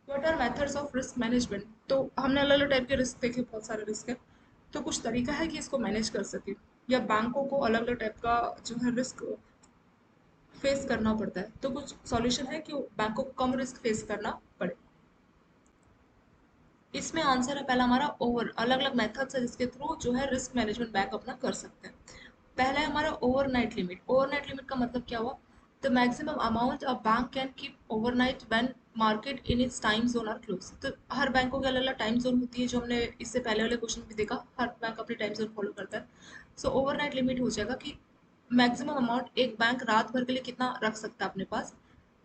What are methods of risk management. तो हमने अलग अलग टाइप के रिस्क देखे, बहुत सारे रिस्क है। तो कुछ तरीका है कि इसको मैनेज कर सके, या बैंकों को अलग अलग टाइप का जो है रिस्क फेस करना पड़ता है, तो कुछ सॉल्यूशन है कि बैंकों को कम रिस्क फेस करना पड़े। इसमें आंसर है पहला हमारा ओवर, अलग अलग मेथड्स है जिसके थ्रू जो है रिस्क मैनेजमेंट बैंक अपना कर सकते हैं। पहला है हमारा ओवरनाइट लिमिट। ओवरनाइट लिमिट का मतलब क्या हुआ? The maximum amount a bank can keep overnight when market in its time zone are close. तो हर बैंकों की अलग अलग टाइम जोन होती है, जो हमने इससे पहले वाले क्वेश्चन में भी देखा, हर बैंक अपनी टाइम जोन फॉलो करता है। सो ओवरनाइट लिमिट हो जाएगा कि मैक्सिमम अमाउंट एक बैंक रात भर के लिए कितना रख सकता है अपने पास,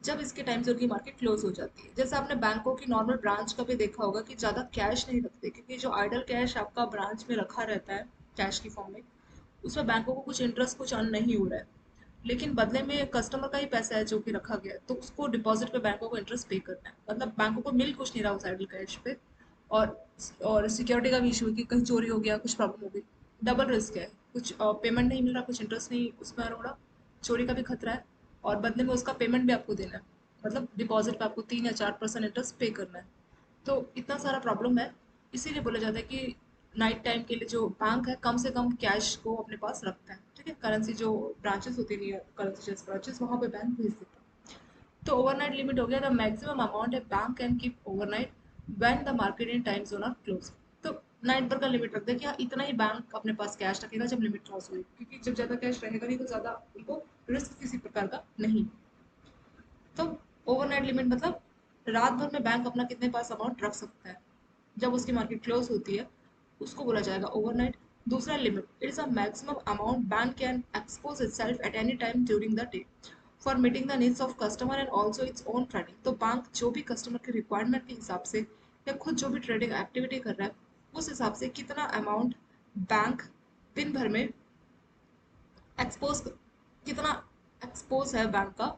जब इसके टाइम जोन की मार्केट क्लोज हो जाती है। जैसे आपने बैंकों की नॉर्मल ब्रांच का भी देखा होगा कि ज़्यादा कैश नहीं रखते, क्योंकि जो आइडल कैश आपका ब्रांच में रखा रहता है कैश की फॉर्म में, उसमें बैंकों को कुछ इंटरेस्ट कुछ अर्न नहीं हो रहा है, लेकिन बदले में कस्टमर का ही पैसा है जो कि रखा गया है, तो उसको डिपॉजिट पे बैंकों को इंटरेस्ट पे करना है। मतलब बैंकों को मिल कुछ नहीं रहा उस आइडल कैश पे। और सिक्योरिटी का भी इशू है कि कहीं चोरी हो गया, कुछ प्रॉब्लम हो गई, डबल रिस्क है। कुछ पेमेंट नहीं मिल रहा, कुछ इंटरेस्ट नहीं उसमें हो रहा, चोरी का भी खतरा है, और बदले में उसका पेमेंट भी आपको देना है। मतलब डिपॉजिट पे आपको 3 या 4% इंटरेस्ट पे करना है। तो इतना सारा प्रॉब्लम है। इसीलिए बोला जाता है कि नाइट टाइम के लिए जो बैंक है कम से कम कैश को अपने पास रखता है। ठीक है, करेंसी जो ब्रांचेस होती है, करेंसी ब्रांचेस, वहाँ पे बैंक भेज देता है। तो ओवरनाइट लिमिट हो गया, द मैक्सिमम अमाउंट है bank can keep overnight when the market in time zone are close. तो नाइट भर का लिमिट रख दे कि हाँ, इतना ही बैंक अपने पास कैश रखेगा जब लिमिट क्रॉस हुई, क्योंकि जब ज़्यादा कैश रहेगा नहीं तो ज़्यादा उनको रिस्क किसी प्रकार का नहीं। तो ओवरनाइट लिमिट मतलब रात भर में बैंक अपना कितने पास अमाउंट रख सकता है जब उसकी मार्केट क्लोज होती है, उसको बोला जाएगा ओवरनाइट। दूसरा limit, it is a maximum amount bank can expose itself at any time during the day for meeting the needs of customer and also its own trading. तो बैंक जो भी customer के रिक्वायरमेंट के हिसाब से या खुद जो भी ट्रेडिंग एक्टिविटी कर रहा है, उस हिसाब से कितना अमाउंट बैंक दिन भर में एक्सपोज, कितना एक्सपोज है बैंक का,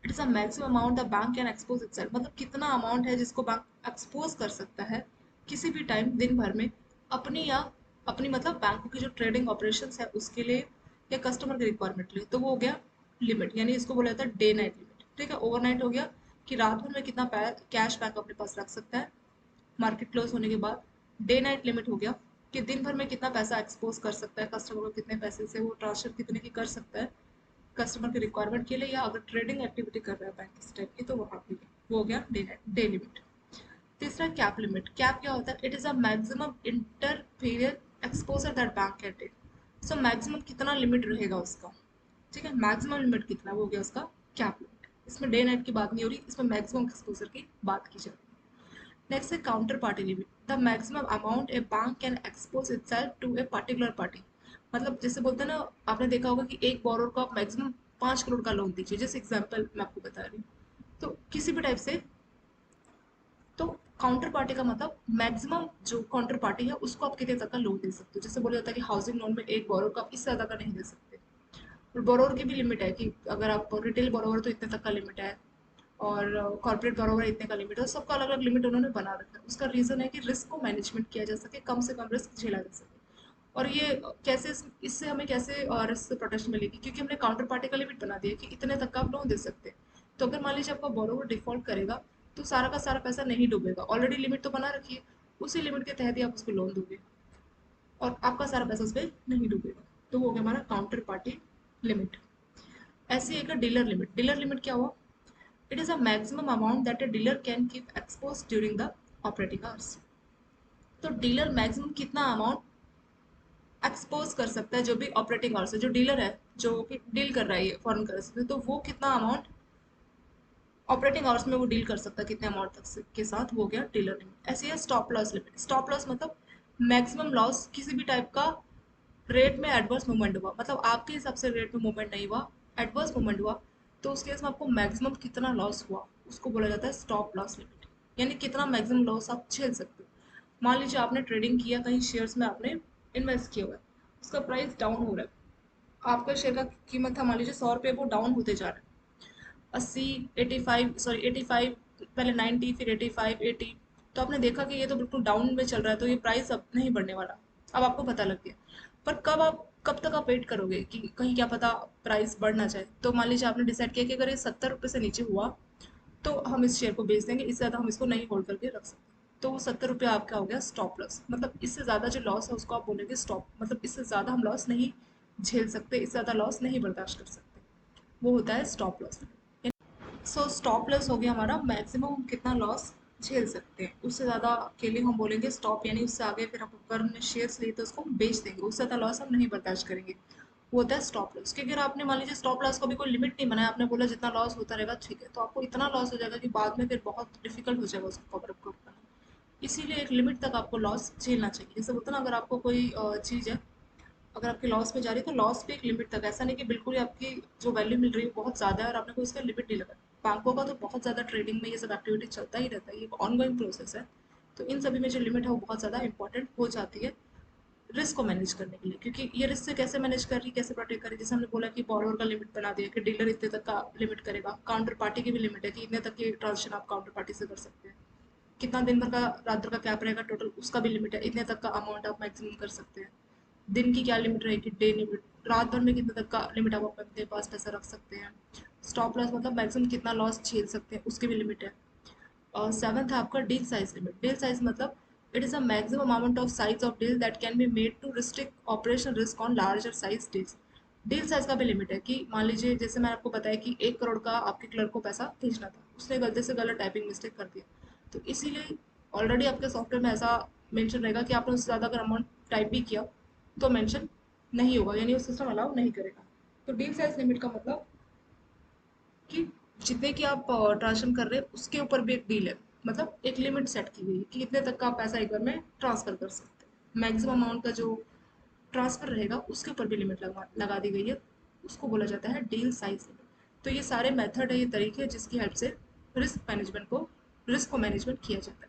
it is a maximum amount the bank can expose itself. मतलब कितना अमाउंट है जिसको बैंक एक्सपोज कर सकता है किसी भी टाइम दिन भर में, अपनी या अपनी मतलब बैंकों की जो ट्रेडिंग ऑपरेशंस है उसके लिए, या कस्टमर के रिक्वायरमेंट के लिए। तो वो हो गया लिमिट, यानी इसको बोला जाता है डे नाइट लिमिट। ठीक है, ओवरनाइट हो गया कि रात भर में कितना कैश बैंक अपने पास रख सकता है मार्केट क्लोज होने के बाद। डे नाइट लिमिट हो गया कि दिन भर में कितना पैसा एक्सपोज कर सकता है कस्टमर को, कितने पैसे से वो ट्रांसफर कितने की कर सकता है कस्टमर के रिक्वायरमेंट के लिए, या अगर ट्रेडिंग एक्टिविटी कर रहा है बैंक इस टाइप की तो वहाँ पे वो हो गया डे लिमिट। तीसरा कैप लिमिट। कैप क्या होता है? It is a maximum inter period exposure that bank can take. So maximum कितना लिमिट रहेगा उसका। ठीक है, मैक्सिमम लिमिट कितना, वो हो गया उसका कैप लिमिट। इसमें डे नाइट की बात नहीं हो रही, इसमें मैक्सिमम एक्सपोजर की बात की जा रही है। नेक्स्ट है counter party limit, the maximum amount a bank can expose itself to a particular party. मतलब जैसे बोलते हैं ना, आपने देखा होगा कि एक बोरोर को आप मैक्सिमम 5 करोड़ का लोन दीजिए, जैसे एग्जांपल मैं आपको बता रही हूँ, तो किसी भी टाइप से। तो काउंटर पार्टी का मतलब मैक्सिमम जो काउंटर पार्टी है उसको आप कितने तक का लोन दे सकते हो। जैसे बोला जाता है कि हाउसिंग लोन में एक बोरोर को आप इससे ज़्यादा का नहीं दे सकते। और बोरोवर की भी लिमिट है कि अगर आप रिटेल बोरोवर तो इतने तक का लिमिट है, और कॉर्पोरेट बोरोवर इतने का लिमिट है। सबका अलग अलग लिमिट उन्होंने बना रखा है। उसका रीज़न है कि रिस्क को मैनेजमेंट किया जा सके, कम से कम रिस्क झेला जा सके। और ये कैसे, इससे हमें कैसे रिस्क प्रोटेक्शन मिलेगी, क्योंकि हमने काउंटर पार्टी का लिमिट बना दिया कि इतने तक का आप लोन दे सकते हैं। तो अगर मान लीजिए आपका बोरोवर डिफॉल्ट करेगा, तो सारा का सारा पैसा नहीं डूबेगा, ऑलरेडी लिमिट तो बना रखी है, उसी लिमिट के तहत ही आप उसको लोन दोगे, और आपका सारा पैसा उस पर नहीं डूबेगा। तो वो हो गया हमारा काउंटर पार्टी लिमिट। ऐसे एक डीलर लिमिट। डीलर लिमिट क्या हुआ? It is a maximum amount that a dealer can keep expose during the operating hours. तो डीलर मैक्सिमम कितना अमाउंट एक्सपोज कर सकता है जो भी ऑपरेटिंग आवर्स है, जो डीलर है जो कि डील कर रहा है फॉरेन करेंसी में, तो वो कितना अमाउंट ऑपरेटिंग आवर्स में वो डील कर सकता है, कितने अमाउंट तक के साथ, वो हो गया डीलर लिमिट। ऐसे है stop loss limit. Stop loss मतलब मैक्सिमम लॉस किसी भी टाइप का रेट में एडवर्स मूवमेंट हुआ, मतलब आपके हिसाब से रेट में मूवमेंट नहीं हुआ, एडवर्स मूवमेंट हुआ, तो उस केस में आपको मैक्सिमम कितना लॉस हुआ उसको बोला जाता है स्टॉप लॉस लिमिट। यानी कितना मैक्सिमम लॉस आप झेल सकते हो। मान लीजिए आपने ट्रेडिंग किया, कहीं शेयर्स में आपने इन्वेस्ट किया हुआ है, उसका प्राइस डाउन हो रहा है, आपका शेयर का कीमत था मान लीजिए 100 रुपये, वो डाउन होते जा रहा है 80, 85, सॉरी 85, पहले 90, फिर 85, 80। तो आपने देखा कि ये तो बिल्कुल डाउन में चल रहा है, तो ये प्राइस अब नहीं बढ़ने वाला। अब आपको पता लग गया। पर कब तक आप वेट करोगे कि कहीं क्या पता प्राइस बढ़ ना जाए। तो मान लीजिए आपने डिसाइड किया कि अगर ये 70 रुपये से नीचे हुआ तो हम इस शेयर को बेच देंगे, इससे ज़्यादा हम इसको नहीं होल्ड करके रख सकते। तो वो 70 रुपये आपका हो गया स्टॉप लॉस, मतलब इससे ज़्यादा जो लॉस है उसको आप बोलेंगे स्टॉप, मतलब इससे ज़्यादा हम लॉस नहीं झेल सकते, इससे ज़्यादा लॉस नहीं बर्दाश्त कर सकते, वो होता है stop loss. So stop loss हो गया हमारा मैक्सिमम हम कितना लॉस झेल सकते हैं, उससे ज़्यादा के लिए हम बोलेंगे स्टॉप, यानी उससे आगे फिर हम अगर हमने शेयर्स लिए तो उसको हम बेच देंगे, उससे ज़्यादा लॉस हम नहीं बर्दाश्त करेंगे, वो होता है स्टॉप लॉस। क्योंकि अगर आपने मान लीजिए स्टॉप लॉस को भी कोई लिमिट नहीं बनाया, आपने बोला जितना लॉस होता रहेगा ठीक है, तो आपको इतना लॉस हो जाएगा कि बाद में फिर बहुत डिफिकल्ट हो जाएगा उसको कवर अप करना। इसीलिए एक लिमिट तक आपको लॉस झेलना चाहिए। जैसे होता है ना, अगर आपको कोई चीज़ है, अगर आपकी लॉस में जा रही है तो लॉस भी एक लिमिट तक, ऐसा नहीं कि बिल्कुल ही आपकी जो वैल्यू मिल रही है बहुत ज़्यादा है और आपने कोई इसका लिमिट नहीं लगा। बैंकों का तो बहुत ज़्यादा ट्रेडिंग में ये सब एक्टिविटी चलता ही रहता है, ये ऑनगोइंग प्रोसेस है। तो इन सभी में जो लिमिट है वो बहुत ज़्यादा इंपॉर्टेंट हो जाती है रिस्क को मैनेज करने के लिए। क्योंकि ये रिस्क से कैसे मैनेज कर रही है, कैसे प्रोटेक्ट कर रही है, जैसे हमने बोला कि बॉरोवर का लिमिट बना दिया कि डीलर इतने तक का लिमिट करेगा, काउंटर पार्टी की भी लिमिट है कि इतने तक की ट्रांजेक्शन आप काउंटर पार्टी से कर सकते हैं, कितना दिन भर का रात भर का कैप रहेगा टोटल उसका भी लिमिट है, इतने तक का अमाउंट आप मैक्सिमम कर सकते हैं। दिन की क्या लिमिट रहेगी, डे लिमिट, रात भर में कितने तक का लिमिट आप अपने पास पैसा रख सकते हैं। स्टॉप लॉस मतलब मैक्सिमम कितना लॉस झेल सकते हैं उसकी भी लिमिट है। और सेवन्थ है आपका deal size limit. Deal size मतलब it is a maximum amount of size of deal that can be made to restrict operation risk on larger size deals. Deal size का भी लिमिट है कि मान लीजिए जैसे मैं आपको बताया कि 1 करोड़ का आपके क्लर्क को पैसा भेजना था, उसने गलती से गलत टाइपिंग मिस्टेक कर दिया, तो इसीलिए ऑलरेडी आपके सॉफ्टवेयर में ऐसा मेंशन रहेगा कि आपने उससे ज़्यादा अगर अमाउंट टाइप भी किया तो मेंशन नहीं होगा, यानी वो सिस्टम अलाउ नहीं करेगा। तो डील साइज लिमिट का मतलब कि जितने की आप ट्रांजेक्शन कर रहे हैं उसके ऊपर भी एक डील है, मतलब एक लिमिट सेट की गई है कि इतने तक का आप पैसा एक बार में ट्रांसफर कर सकते हैं। मैक्सिमम अमाउंट का जो ट्रांसफर रहेगा उसके ऊपर भी लिमिट लगा दी गई है, उसको बोला जाता है डील साइज लिमिट। तो ये सारे मेथड है, ये तरीके हैं जिसकी हेल्प से रिस्क को मैनेजमेंट किया जाता है।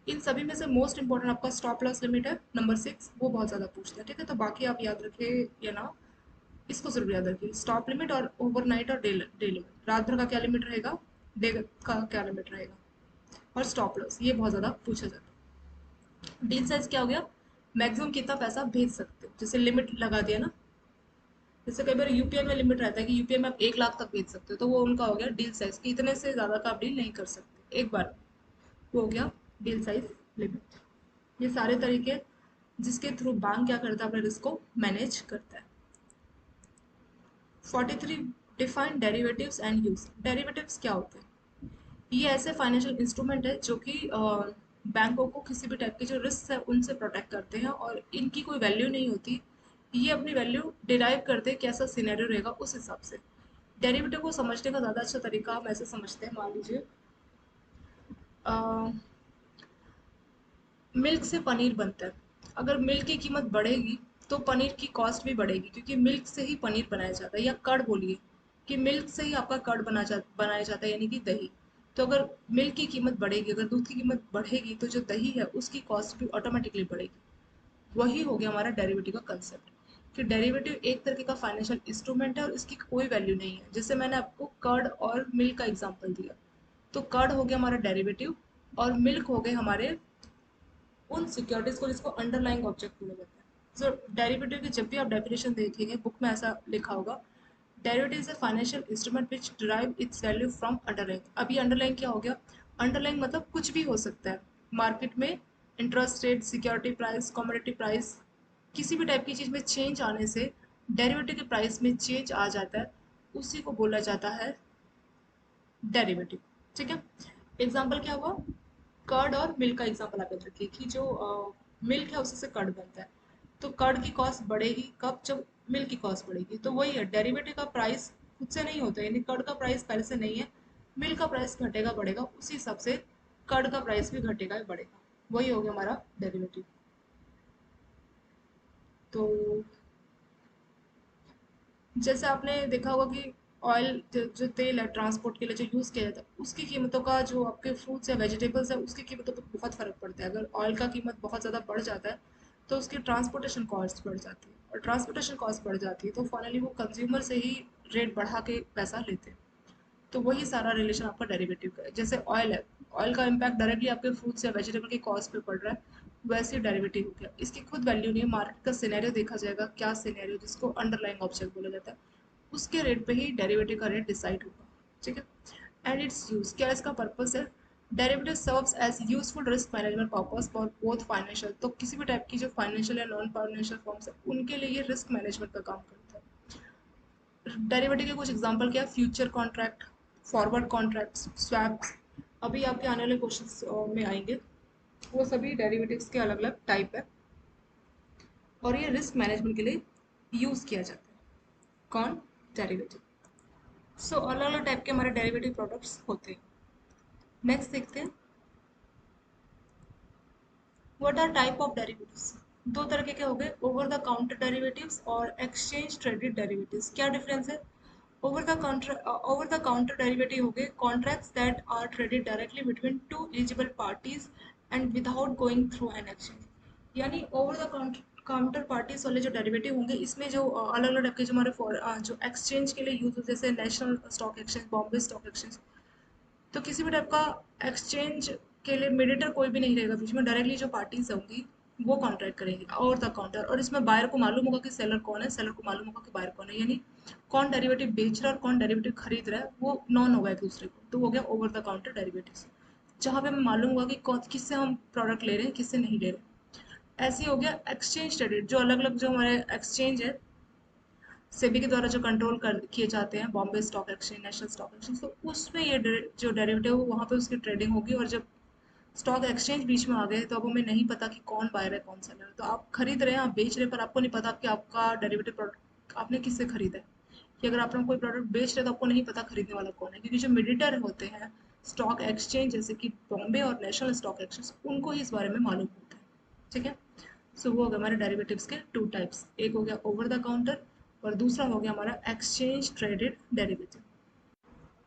इन सभी में से मोस्ट इंपॉर्टेंट आपका स्टॉप लॉस लिमिट है नंबर 6, वो बहुत ज़्यादा पूछते हैं, ठीक है। तो बाकी आप याद रखिए या ना, इसको जरूर याद रखिए, स्टॉप लिमिट और ओवरनाइट और डे लिमिट, रात भर का क्या लिमिट रहेगा, डे का क्या लिमिट रहेगा, और स्टॉप लॉस ये बहुत ज़्यादा पूछा जाता है। डील साइज क्या हो गया, मैक्सिमम कितना पैसा भेज सकते हो, जैसे लिमिट लगा दिया ना, जैसे कई बार यूपीआई में लिमिट रहता है कि यूपीआई में आप 1 लाख तक भेज सकते हो, तो वो उनका हो गया डील साइज कि इतने से ज़्यादा का आप डील नहीं कर सकते एक बार, वो हो गया डील साइज लिमिट। ये सारे तरीके जिसके थ्रू बैंक क्या करता है, अपने रिस्क को मैनेज करता है। 43, define derivatives and use. Derivatives क्या होते हैं, ये ऐसे फाइनेंशियल इंस्ट्रूमेंट है जो कि बैंकों को किसी भी टाइप के जो रिस्क है उनसे प्रोटेक्ट करते हैं और इनकी कोई वैल्यू नहीं होती, ये अपनी वैल्यू डिराइव करते हैं कैसा सिनेरियो रहेगा उस हिसाब से। डेरिवेटिव को समझने का ज़्यादा अच्छा तरीका हम ऐसे समझते हैं, मान लीजिए मिल्क से पनीर बनता है, अगर मिल्क की कीमत बढ़ेगी तो पनीर की कॉस्ट भी बढ़ेगी, क्योंकि मिल्क से ही पनीर बनाया जाता है, या कर्ड बोलिए कि मिल्क से ही आपका कर्ड बनाया जाता है, यानी कि दही। तो अगर मिल्क की कीमत बढ़ेगी, अगर दूध की कीमत बढ़ेगी तो जो दही है उसकी कॉस्ट भी ऑटोमेटिकली बढ़ेगी। वही हो गया हमारा डेरिवेटिव का कंसेप्ट, कि डेरिवेटिव एक तरीके का फाइनेंशियल इंस्ट्रूमेंट है और इसकी कोई वैल्यू नहीं है। जैसे मैंने आपको कर्ड और मिल्क का एग्जांपल दिया, तो कर्ड हो गया हमारा डेरिवेटिव और मिल्क हो गए हमारे उन सिक्योरिटीज को जिसको अंडरलाइंग ऑब्जेक्ट बोला जाता है। सो डेरिवेटिव की जब भी आप डेफिनेशन देखेंगे बुक में ऐसा लिखा होगा, derivative is a financial instrument which derive it's value from underlying. अभी अंडरलाइंग क्या हो गया, अंडरलाइंग मतलब कुछ भी हो सकता है मार्केट में, interest rate, security price, commodity price, किसी भी टाइप की चीज़ में चेंज आने से डेरिवेटिव के प्राइस में चेंज आ जाता है, उसी को बोला जाता है डेरिवेटिव, ठीक है। एग्जाम्पल क्या हुआ, कर्ड और मिल्क का एग्जांपल आप याद रखिए कि जो मिल्क है उसी से कर्ड बनता है, तो कर्ड की कॉस्ट बढ़ेगी कब, जब मिल्क की कॉस्ट बढ़ेगी। तो वही है, डेरिवेटिव का प्राइस खुद से नहीं होता, यानी कर्ड का प्राइस पहले से नहीं है, मिल्क का प्राइस घटेगा बढ़ेगा उसी हिसाब से कर्ड का प्राइस भी घटेगा बढ़ेगा, वही हो गया हमारा डेरिवेटिव। तो जैसे आपने देखा होगा कि ऑयल जो तेल है ट्रांसपोर्ट के लिए जो यूज़ किया जाता है, उसकी कीमतों का जो आपके फ्रूट्स या वेजिटेबल्स है उसकी कीमतों पर बहुत फ़र्क पड़ता है। अगर ऑयल का कीमत बहुत ज़्यादा बढ़ जाता है तो उसकी ट्रांसपोर्टेशन कॉस्ट बढ़ जाती है, और ट्रांसपोर्टेशन कॉस्ट बढ़ जाती है तो फाइनली वो कंज्यूमर से ही रेट बढ़ा के पैसा लेते हैं। तो वही सारा रिलेशन आपका डेरिवेटिव का है। जैसे ऑयल है, ऑयल का इम्पैक्ट डायरेक्टली आपके फ्रूट्स या वेजिटेबल की कॉस्ट पे पड़ रहा है, वैसे ही डेरिवेटिव हो गया, इसकी खुद वैल्यू नहीं है, मार्केट का सिनेरियो देखा जाएगा, क्या सिनेरियो जिसको अंडरलाइंग ऑब्जेक्ट बोला जाता है, उसके रेट पे ही डेरिवेटिव का रेट डिसाइड होगा, ठीक है। एंड इट्स यूज, क्या इसका पर्पस है? Derivative serves as useful risk management purpose for both financial, तो किसी भी टाइप की जो फाइनेंशियल या नॉन फाइनेंशियल फॉर्म्स है उनके लिए ये रिस्क मैनेजमेंट का काम करता है। डेरिवेटिव के कुछ एग्जांपल क्या? Future contract, forward contracts, swaps, अभी आपके आने वाले क्वेश्चंस में आएंगे, वो सभी डेरिवेटिव्स के अलग अलग टाइप है और ये रिस्क मैनेजमेंट के लिए यूज किया जाता है। कौन? डेरिवेटिव। सो अलग अलग टाइप के हमारे डेरिवेटिव प्रोडक्ट्स होते हैं। नेक्स्ट देखते हैं, what are type of derivatives. दो तरह के हो गए, ओवर द काउंटर डेरिवेटिव्स और एक्सचेंज ट्रेडेड डेरिवेटिव्स। क्या डिफरेंस है? ओवर द काउंटर डेरिवेटिव हो गए contracts that are traded directly between two eligible parties and without going through an exchange. यानी ओवर द काउंटर पार्टीज वाले जो derivative होंगे इसमें जो अलग अलग टाइप के जो हमारे जो एक्सचेंज के लिए यूज होते हैं, जैसे national stock exchange, Bombay stock exchange, तो किसी भी टाइप का एक्सचेंज के लिए मीडिएटर कोई भी नहीं रहेगा बीच में, डायरेक्टली जो पार्टीज होंगी वो कॉन्ट्रैक्ट करेंगे ओवर द काउंटर। और इसमें बायर को मालूम होगा कि सेलर कौन है, सेलर को मालूम होगा कि बायर कौन है, यानी कौन डेरिवेटिव बेच रहा है और कौन डेरिवेटिव खरीद रहा है वो नॉन होगा एक दूसरे को, तो हो गया ओवर द काउंटर डेरिवेटिव्स, जहाँ पे हमें मालूम होगा कि कौन किससे हम प्रोडक्ट ले रहे हैं किससे नहीं ले रहे। ऐसे ही हो गया एक्सचेंज ट्रेडेड, जो अलग अलग जो हमारे एक्सचेंज है सेबी के द्वारा जो कंट्रोल कर किए जाते हैं, Bombay stock exchange, national stock exchange, तो उसमें ये जो डेरिवेटिव हो वहाँ पे उसकी ट्रेडिंग होगी। और जब स्टॉक एक्सचेंज बीच में आ गए तो अब हमें नहीं पता कि कौन बायर है कौन सेलर है, तो आप खरीद रहे हैं, आप बेच रहे हैं, पर आपको नहीं पता कि आपका डेरिवेटिव प्रोडक्ट आपने किससे खरीदा है। कि अगर आप लोग कोई प्रोडक्ट बेच रहे हैं तो आपको नहीं पता खरीदने वाला कौन है, क्योंकि जो मीडिएटर होते हैं स्टॉक एक्सचेंज जैसे कि बॉम्बे और नेशनल स्टॉक एक्सचेंज, उनको ही इस बारे में मालूम होता है। ठीक है, सो वो हो गया हमारे डेरिवेटिव्स के टू टाइप्स, एक हो गया ओवर द काउंटर और दूसरा हो गया हमारा exchange traded derivative.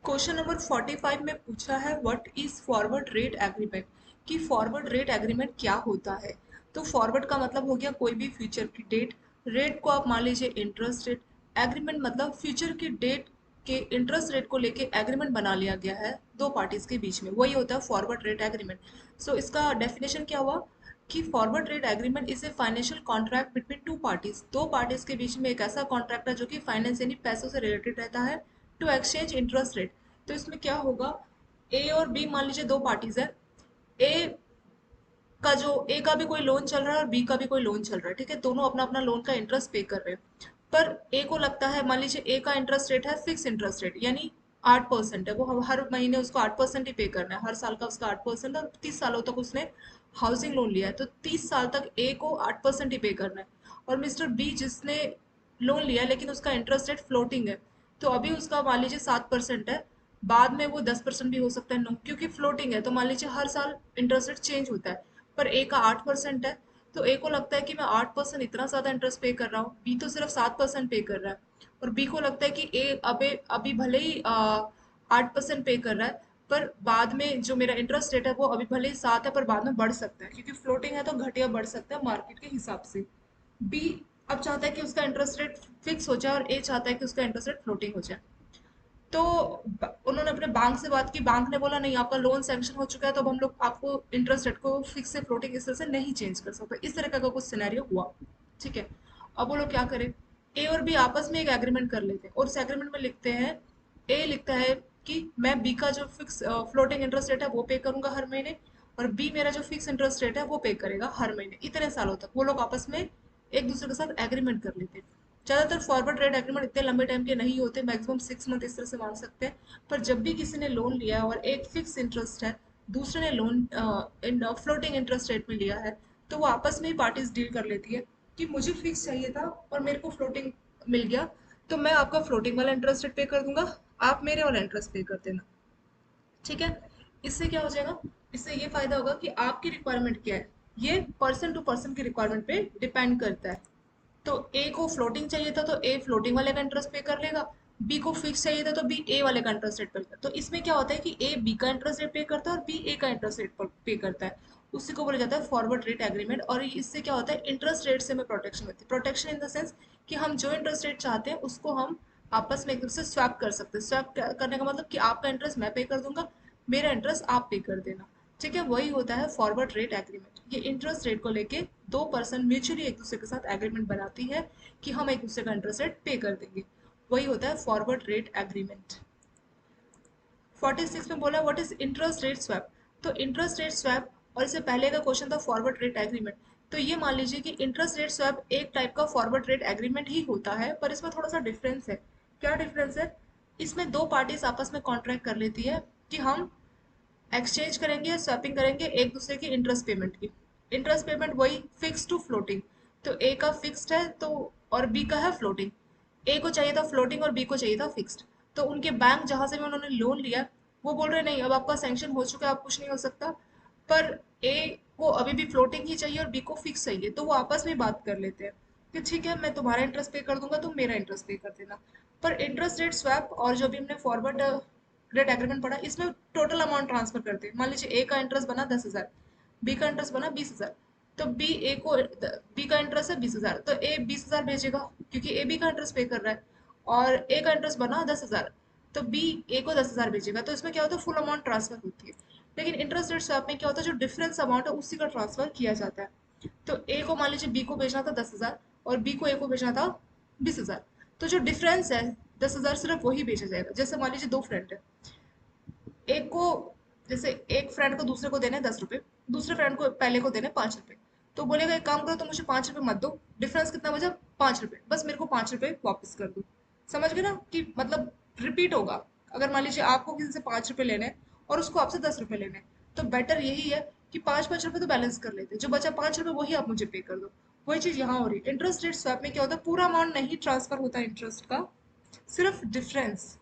Question number 45 में पूछा है what is forward rate agreement, कि फॉरवर्ड रेट एग्रीमेंट क्या होता है। तो फॉरवर्ड का मतलब हो गया कोई भी फ्यूचर की डेट, रेट को आप मान लीजिए इंटरेस्ट रेट, एग्रीमेंट मतलब फ्यूचर की डेट के इंटरेस्ट रेट को लेके एग्रीमेंट बना लिया गया है दो पार्टीज के बीच में, वही होता है फॉरवर्ड रेट एग्रीमेंट। सो इसका डेफिनेशन क्या हुआ कि forward rate agreement is a financial contract between two parties, दो पार्टीज के बीच में एक ऐसा कॉन्ट्रैक्ट है जो कि फाइनेंस यानी पैसों से रिलेटेड रहता है, टू एक्सचेंज इंटरेस्ट रेट। तो इसमें क्या होगा, ए और बी मान लीजिए दो पार्टीज है, ए ए का भी कोई लोन चल रहा है और बी का भी कोई लोन चल रहा है, ठीक है, दोनों अपना अपना लोन का इंटरेस्ट पे कर रहे हैं। पर ए को लगता है, मान लीजिए ए का इंटरेस्ट रेट है फिक्स इंटरेस्ट रेट, यानी 8% है, वो हर महीने उसको 8% ही पे करना है, हर साल का उसका 8%, और 30 सालों तक उसने हाउसिंग लोन लिया है तो 30 साल तक ए को 8% ही पे करना है। और मिस्टर बी जिसने लोन लिया है लेकिन उसका इंटरेस्ट रेट फ्लोटिंग है, तो अभी उसका मान लीजिए 7% है, बाद में वो 10% भी हो सकता है, नो क्योंकि फ्लोटिंग है तो मान लीजिए हर साल इंटरेस्ट रेट चेंज होता है। पर ए का 8% है, तो ए को लगता है कि मैं 8% इतना ज्यादा इंटरेस्ट पे कर रहा हूँ, बी तो सिर्फ 7% पे कर रहा है। और बी को लगता है कि ए अबे अभी भले ही 8% पे कर रहा है, पर बाद में जो मेरा इंटरेस्ट रेट है वो अभी भले ही 7 है पर बाद में बढ़ सकता है, क्योंकि फ्लोटिंग है तो घट या बढ़ सकता है मार्केट के हिसाब से। बी अब चाहता है कि उसका इंटरेस्ट रेट फिक्स हो जाए और ए चाहता है कि उसका इंटरेस्ट रेट फ्लोटिंग हो जाए। तो उन्होंने अपने बैंक से बात की, बैंक ने बोला नहीं आपका लोन सैंक्शन हो चुका है, तो अब हम लोग आपको इंटरेस्ट रेट को फिक्स से फ्लोटिंग इस तरह से नहीं चेंज कर सकते, इस तरह का कुछ सिनेरियो हुआ। ठीक है, अब वो लोग क्या करें, ए और बी आपस में एक एग्रीमेंट कर लेते हैं और उस एग्रीमेंट में लिखते हैं, ए लिखता है कि मैं बी का जो फिक्स फ्लोटिंग इंटरेस्ट रेट है वो पे करूंगा हर महीने, और बी मेरा जो फिक्स इंटरेस्ट रेट है वो पे करेगा हर महीने, इतने सालों तक वो लोग आपस में एक दूसरे के साथ एग्रीमेंट कर लेते हैं। ज़्यादातर फॉरवर्ड रेट एग्रीमेंट इतने लंबे टाइम के नहीं होते, मैक्सिमम 6 मंथ इस तरह से मान सकते हैं। पर जब भी किसी ने लोन लिया है और एक फिक्स इंटरेस्ट है, दूसरे ने लोन फ्लोटिंग इंटरेस्ट रेट में लिया है, तो वो आपस में ही पार्टीज डील कर लेती है कि मुझे फिक्स चाहिए था और मेरे को फ्लोटिंग मिल गया, तो मैं आपका फ्लोटिंग वाला इंटरेस्ट रेट पे कर दूंगा, आप मेरे वाला इंटरेस्ट पे कर देना। ठीक है, इससे क्या हो जाएगा, इससे ये फायदा होगा कि आपकी रिक्वायरमेंट क्या है, ये पर्सन टू पर्सन की रिक्वायरमेंट पे डिपेंड करता है। तो ए को फ्लोटिंग चाहिए था तो ए फ्लोटिंग वाले का इंटरेस्ट पे कर लेगा, बी को फिक्स चाहिए था तो बी ए वाले का इंटरेस्ट रेट पे करता है। तो इसमें क्या होता है कि ए बी का इंटरेस्ट रेट पे करता है और बी ए का इंटरेस्ट रेट पे करता है, उसी को बोला जाता है फॉरवर्ड रेट एग्रीमेंट। और इससे क्या होता है, इंटरेस्ट रेट से हमें प्रोटेक्शन होती है, प्रोटेक्शन इन द सेंस कि हम जो इंटरेस्ट रेट चाहते हैं उसको हम आपस में एक दूसरे से स्वैप कर सकते हैं। स्वैप करने का मतलब कि आपका इंटरेस्ट मैं पे कर दूंगा, मेरा इंटरेस्ट आप पे कर देना। ठीक है, वही होता है फॉरवर्ड रेट एग्रीमेंट, ये इंटरेस्ट रेट को लेके दो पर्सन म्यूचुअली एक दूसरे के साथ एग्रीमेंट बनाती है कि हम एक दूसरे का इंटरेस्ट रेट पे कर देंगे, वही होता है फॉरवर्ड रेट एग्रीमेंट। 46 में बोला what is interest rate swap. तो इंटरेस्ट रेट स्वैप, और इससे पहले का क्वेश्चन था फॉरवर्ड रेट एग्रीमेंट। तो ये मान लीजिए कि इंटरेस्ट रेट स्वैप एक टाइप का फॉरवर्ड रेट एग्रीमेंट ही होता है, पर इसमें थोड़ा सा डिफरेंस है। क्या डिफरेंस है? इसमें दो पार्टीज आपस में कॉन्ट्रैक्ट कर लेती है कि हम एक्सचेंज करेंगे, स्वैपिंग करेंगे एक दूसरे की इंटरेस्ट पेमेंट की। इंटरेस्ट पेमेंट वही फिक्स टू फ्लोटिंग। तो ए का फिक्स्ड है तो, और बी का है फ्लोटिंग। ए को चाहिए था फ्लोटिंग और बी को चाहिए था फिक्स्ड। तो उनके बैंक जहां से भी उन्होंने लोन लिया, वो बोल रहे नहीं अब आपका सैंक्शन हो चुका है, अब कुछ नहीं हो सकता। पर ए को अभी भी फ्लोटिंग ही चाहिए और बी को फिक्स चाहिए, तो वो आपस में बात कर लेते हैं कि ठीक है मैं तुम्हारा इंटरेस्ट पे कर दूंगा, तुम मेरा इंटरेस्ट पे कर देना। पर इंटरेस्ट रेट स्वैप और जो भी हमने फॉरवर्ड रेट एग्रीमेंट पढ़ा, इसमें टोटल अमाउंट ट्रांसफर करते हैं। मान लीजिए ए का इंटरेस्ट बना 10,000, बी का इंटरेस्ट बना 20,000। तो बी का इंटरेस्ट है 20,000, तो ए 20,000 भेजेगा क्योंकि ए बी का इंटरेस्ट पे कर रहा है। और ए का इंटरेस्ट बना 10,000, तो बी ए को 10,000 भेजेगा। तो इसमें क्या होता है, फुल अमाउंट ट्रांसफर होती है। लेकिन इंटरेस्ट रेट स्वैप में क्या होता है, जो डिफरेंस अमाउंट है उसी का ट्रांसफर किया जाता है। तो ए को मान लीजिए बी को भेजना था 10,000 और बी को ए को भेजना था 20,000। तो जो डिफरेंस है 10,000, सिर्फ वही भेजा जाएगा। जैसे मान लीजिए दो फ्रेंड है, एक को, जैसे एक फ्रेंड को दूसरे को देने 10 रुपए, दूसरे फ्रेंड को पहले को देने 5 रुपए। तो बोलेगा एक काम करो तो मुझे 5 रुपए मत दो, डिफरेंस कितना बचा 5 रुपए, बस मेरे को 5 रुपए वापस कर दो। समझ गए ना कि मतलब रिपीट होगा। अगर मान लीजिए आपको किसी से 5 रुपए लेने हैं और उसको आपसे 10 रुपए लेने हैं, तो बेटर यही है कि 5-5 रुपए तो बैलेंस कर लेते, जो बचा 5 रुपए वही आप मुझे पे कर दो। वही चीज यहाँ हो रही है। इंटरेस्ट रेट स्वैप में क्या होता है, पूरा अमाउंट नहीं ट्रांसफर होता है इंटरेस्ट का, सिर्फ डिफरेंस।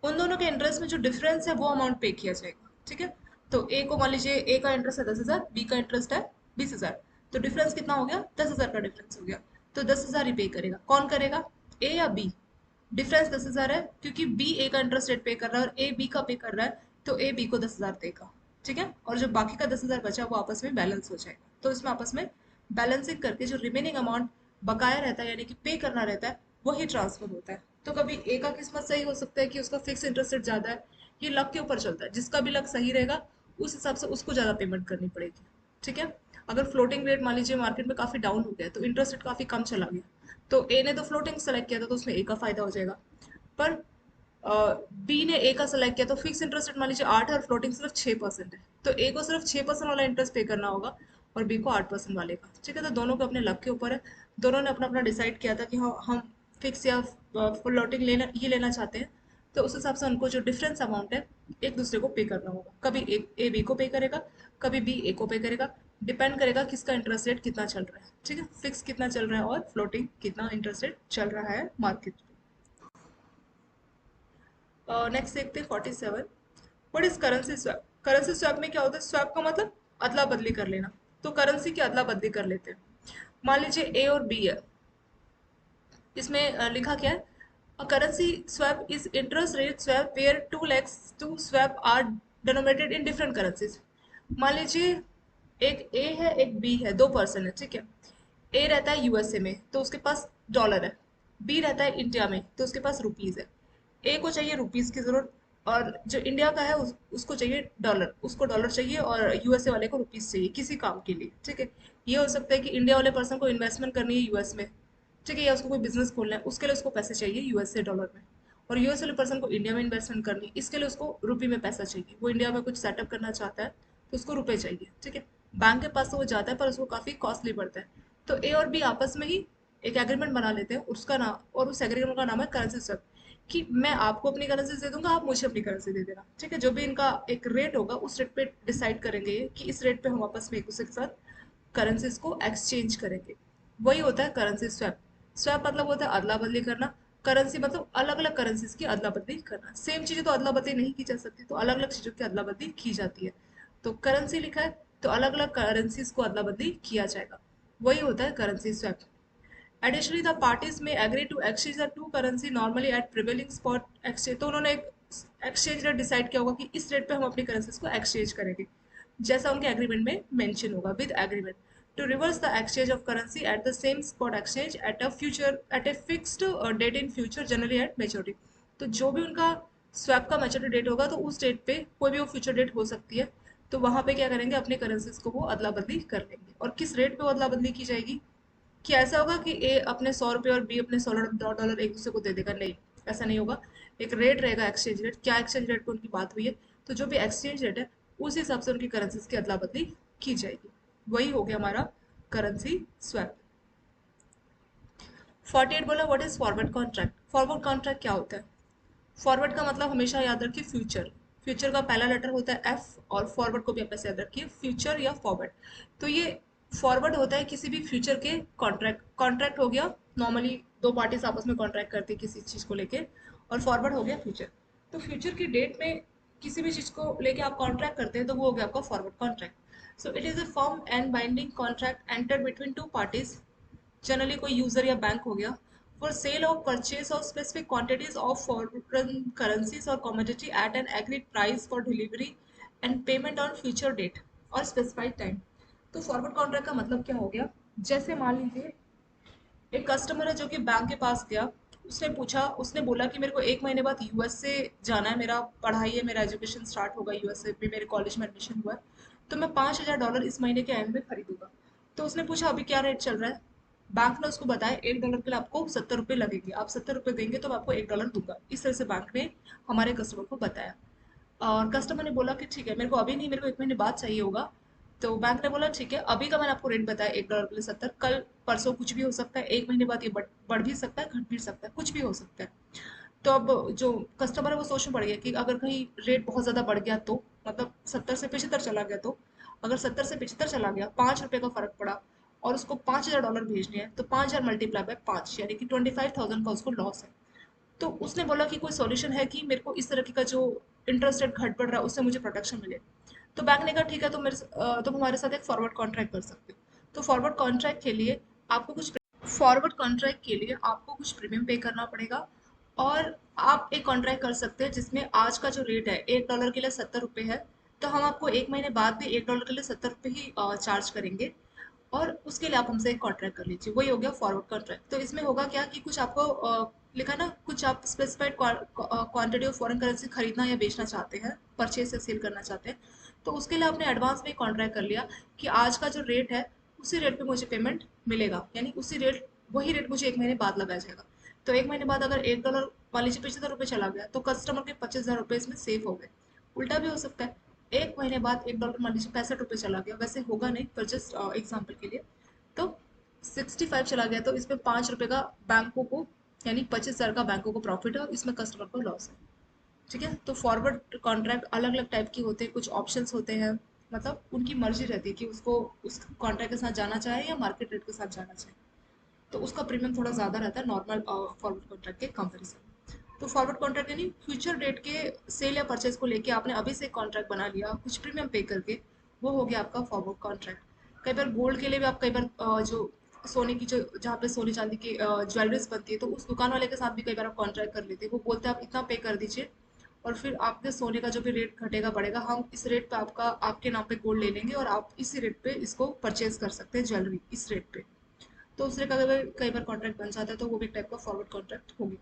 उन दोनों के इंटरेस्ट में जो डिफरेंस है वो अमाउंट पे किया जाएगा। ठीक है। तो ए को मान लीजिए ए का इंटरेस्ट है 10,000, बी का इंटरेस्ट है 20,000। तो डिफरेंस कितना हो गया, 10,000 का डिफरेंस हो गया। तो 10,000 ही पे करेगा। कौन करेगा, ए या बी? डिफरेंस 10,000 है क्योंकि बी ए का इंटरेस्ट रेट पे कर रहा है और ए बी का पे कर रहा है, तो ए बी को 10,000 देगा। ठीक है। और जो बाकी का 10,000 बचा वो आपस में बैलेंस हो जाएगा। तो इसमें आपस में बैलेंसिंग करके जो रिमेनिंग अमाउंट बकाया रहता है यानी कि पे करना रहता है, वही ट्रांसफर होता है। तो कभी ए का किस्मत सही हो सकता है कि उसका फिक्स इंटरेस्ट रेट ज्यादा है। ये लक के ऊपर चलता है, जिसका भी लक सही रहेगा उस हिसाब से उसको ज्यादा पेमेंट करनी पड़ेगी। ठीक है। अगर फ्लोटिंग रेट मान लीजिए मार्केट में काफी डाउन हो गया तो इंटरेस्ट रेट काफी कम चला गया, तो ए ने तो फ्लोटिंग सेलेक्ट किया था तो उसमें ए का फायदा हो जाएगा। पर बी ने ए का सेलेक्ट किया तो फिक्स इंटरेस्ट रेट मान लीजिए 8 है और फ्लोटिंग सिर्फ 6% है, तो ए को सिर्फ 6% वाला इंटरेस्ट पे करना होगा और बी को 8% वाले का। ठीक है। तो दोनों को अपने लक के ऊपर है। दोनों ने अपना अपना डिसाइड किया था कि हाँ हम फिक्स या फ्लोटिंग लेना ये लेना चाहते हैं। तो उस हिसाब से उनको जो डिफरेंस अमाउंट है एक दूसरे को पे करना होगा। कभी ए बी को पे करेगा, कभी बी ए को पे करेगा। डिपेंड करेगा किसका इंटरेस्ट रेट कितना चल रहा है। ठीक है। फिक्स कितना चल रहा है और फ्लोटिंग कितना इंटरेस्ट रेट चल रहा है मार्केट में। नेक्स्ट देखते हैं 47। What is currency swap. Currency swap में क्या होता है, स्वैप का मतलब अदला बदली कर लेना। तो करेंसी की अदला बदली कर लेते हैं। मान लीजिए ए और बी है, इसमें लिखा क्या है, currency swap is interest rate swap where two legs to swap are denominated in different currencies. मान लीजिए एक ए है एक बी है, दो पर्सन है। ठीक है। ए रहता है यूएसए में तो उसके पास डॉलर है, बी रहता है इंडिया में तो उसके पास रुपीज है। ए को चाहिए रुपीज की जरूरत, और जो इंडिया का है उसको चाहिए डॉलर, उसको डॉलर चाहिए और यूएसए वाले को रुपीज चाहिए किसी काम के लिए। ठीक है। ये हो सकता है कि इंडिया वाले पर्सन को इन्वेस्टमेंट करनी है यूएस में। ठीक है। या उसको कोई बिजनेस खोलना है, उसके लिए उसको पैसे चाहिए यूएसए डॉलर में। और यूएस वाले पर्सन को इंडिया में इन्वेस्टमेंट करनी है, इसके लिए उसको रुपये में पैसा चाहिए। वो इंडिया में कुछ सेटअप करना चाहता है तो उसको रुपए चाहिए। ठीक है। बैंक के पास तो वो जाता है पर उसको काफी कॉस्टली पड़ता है। तो ए और बी आपस में ही एक एग्रीमेंट बना लेते हैं, उसका नाम, और उस एग्रीमेंट का नाम है करेंसी स्वैप। कि मैं आपको अपनी करेंसी दे दूंगा, आप मुझे अपनी करेंसी दे देना। ठीक है। जो भी इनका एक रेट होगा उस रेट पे डिसाइड करेंगे ये कि इस रेट पे हम आपस में एक दूसरे के साथ करेंसीज को एक्सचेंज करेंगे। वही होता है करेंसी स्वैप। स्वैप मतलब होता है अदला बदली करना। करेंसी मतलब अलग अलग करेंसीज की अदला बदली करना। सेम चीजें तो अदला बदली नहीं की जा सकती, तो अलग अलग चीजों की अदला बदली की जाती है। तो करेंसी लिखा है तो अलग अलग करेंसीज को अदला बदली किया जाएगा। वही होता है currency swap. Additionally, the parties may agree to exchange the two currency normally at prevailing spot exchange। तो उन्होंने एक एक्सचेंज रेट डिसाइड किया होगा कि इस रेट पे हम अपनी करेंसीज को एक्सचेंज करेंगे, जैसा उनके एग्रीमेंट में मेंशन होगा with agreement to reverse the exchange of currency at the same spot exchange at a fixed date in future generally at maturity. तो जो भी उनका स्वैप का मेच्योरिटी डेट होगा तो उस डेट पे कोई भी वो फ्यूचर डेट हो सकती है। तो वहां पे क्या करेंगे, अपने करेंसीज को वो अदला बदली कर लेंगे। और किस रेट पे वो अदला बदली की जाएगी, कि ऐसा होगा कि ए अपने 100 रुपये और बी अपने $16 एक दूसरे को दे देगा, नहीं, ऐसा नहीं होगा। एक रेट रहेगा एक्सचेंज रेट, क्या एक्सचेंज रेट पर उनकी बात हुई है, तो जो भी एक्सचेंज रेट है उस हिसाब से उनकी करेंसीज की अदला बदली की जाएगी। वही हो गया हमारा करेंसी स्वैप। 48 बोला what is forward contract. Forward contract क्या होता है? फॉरवर्ड का मतलब हमेशा याद रखिए फ्यूचर। फ्यूचर का पहला लेटर होता है एफ, और फॉरवर्ड को भी आप ऐसे याद रखिए फ्यूचर या फॉरवर्ड। तो ये फॉरवर्ड होता है किसी भी फ्यूचर के कॉन्ट्रैक्ट। कॉन्ट्रैक्ट हो गया नॉर्मली दो पार्टीज आपस में कॉन्ट्रैक्ट करती है किसी चीज को लेके, और फॉरवर्ड हो गया फ्यूचर। तो फ्यूचर की डेट में किसी भी चीज को लेके आप कॉन्ट्रैक्ट करते हैं तो वो हो गया आपका forward contract. So it is a form and binding contract entered between two parties, generally कोई यूजर या बैंक हो गया, फॉर सेल और purchase of specific quantities of foreign currencies और commodity at an agreed price for delivery and payment on future date और specified time. तो forward contract का मतलब क्या हो गया? जैसे मान लीजिए एक कस्टमर है जो कि बैंक के पास गया, उसने पूछा, उसने बोला कि मेरे को एक महीने बाद यूएस से जाना है, मेरा पढ़ाई है, मेरा एजुकेशन स्टार्ट होगा यूएस से भी, मेरे कॉलेज में एडमिशन हुआ है, तो मैं $5,000 इस महीने के एंड में खरीदूंगा। तो उसने पूछा अभी क्या रेट चल रहा है? बैंक ने उसको बताया $1 के लिए आपको 70 रुपये लगेंगे, आप 70 रुपये देंगे तो मैं आपको $1 दूंगा। इस तरह से बैंक ने हमारे कस्टमर को बताया। और कस्टमर ने बोला कि ठीक है मेरे को अभी नहीं, मेरे को एक महीने बाद चाहिए होगा। तो बैंक ने बोला ठीक है, अभी का मैंने आपको रेट बताया $1 के लिए 70, कल परसों कुछ भी हो सकता है, एक महीने बाद ये बढ़ भी सकता है, घट भी सकता है, कुछ भी हो सकता है। तो अब जो कस्टमर है वो सोच में पड़ गया कि अगर कहीं रेट बहुत ज़्यादा बढ़ गया तो, मतलब 70 से 75 चला गया तो, अगर 70 से 75 चला गया, ₹5 का फर्क पड़ा और उसको $5,000 भेजने हैं, तो 5,000 मल्टीप्लाई बाय 5 यानी कि 25,000 का उसको लॉस है। तो उसने बोला कि कोई सॉल्यूशन है कि मेरे को इस तरह का जो इंटरेस्ट रेट घट बढ़ रहा है उससे मुझे प्रोटेक्शन मिले। तो बैंक ने कहा ठीक है, तुम हमारे साथ एक फॉरवर्ड कॉन्ट्रैक्ट कर सकते हो। तो फॉरवर्ड कॉन्ट्रैक्ट के लिए आपको कुछ प्रीमियम पे करना पड़ेगा, और आप एक कॉन्ट्रैक्ट कर सकते हैं जिसमें आज का जो रेट है $1 के लिए 70 रुपये है, तो हम आपको एक महीने बाद भी $1 के लिए 70 रुपये ही चार्ज करेंगे, और उसके लिए आप हमसे एक कॉन्ट्रैक्ट कर लीजिए। वही हो गया फॉरवर्ड कॉन्ट्रैक्ट। तो इसमें होगा क्या कि कुछ आपको लिखा ना, कुछ आप specified quantity of foreign currency खरीदना या बेचना चाहते हैं, परचेज या सेल करना चाहते हैं, तो उसके लिए आपने एडवांस में कॉन्ट्रैक्ट कर लिया कि आज का जो रेट है उसी रेट पे मुझे पेमेंट मिलेगा, यानी उसी रेट, वही रेट मुझे एक महीने बाद लगाया जाएगा। तो एक महीने बाद अगर $1 मान लीजिए $75 चला गया, तो कस्टमर के ₹25,000 इसमें सेव हो गए। उल्टा भी हो सकता है, एक महीने बाद $1 मान लीजिए ₹65 चला गया, वैसे होगा नहीं पर जस्ट एग्जाम्पल के लिए, तो 65 चला गया, तो इसमें ₹5 का बैंकों को, यानी 25,000 का बैंकों को प्रॉफिट है और इसमें कस्टमर को लॉस है। ठीक है, तो फॉरवर्ड कॉन्ट्रैक्ट अलग अलग टाइप की होते हैं, कुछ ऑप्शंस होते हैं, मतलब उनकी मर्जी रहती है कि उसको उस कॉन्ट्रैक्ट के साथ जाना चाहे या मार्केट रेट के साथ जाना चाहे। तो उसका प्रीमियम थोड़ा ज़्यादा रहता है नॉर्मल फॉरवर्ड कॉन्ट्रैक्ट के कंपेरिजन। तो फॉरवर्ड कॉन्ट्रैक्ट यानी फ्यूचर डेट के सेल या परचेज को लेके आपने अभी से कॉन्ट्रैक्ट बना लिया कुछ प्रीमियम पे करके, वो हो गया आपका फॉरवर्ड कॉन्ट्रैक्ट। कई बार गोल्ड के लिए भी आप कई बार जो सोने की, जो जहाँ पे सोने चांदी की ज्वेलरीज बनती है, तो उस दुकान वाले के साथ भी कई बार आप कॉन्ट्रैक्ट कर लेते हैं, वो बोलते हैं आप इतना पे कर दीजिए और फिर आपके सोने का जो भी रेट घटेगा बढ़ेगा, हम इस रेट पे आपका आपके नाम पे गोल्ड ले लेंगे और आप इसी रेट पे इसको परचेज कर सकते हैं ज्वेलरी इस रेट पे। तो उससे कई बार कॉन्ट्रैक्ट बन जाता है, तो वो भी एक टाइप का फॉरवर्ड कॉन्ट्रैक्ट होगी।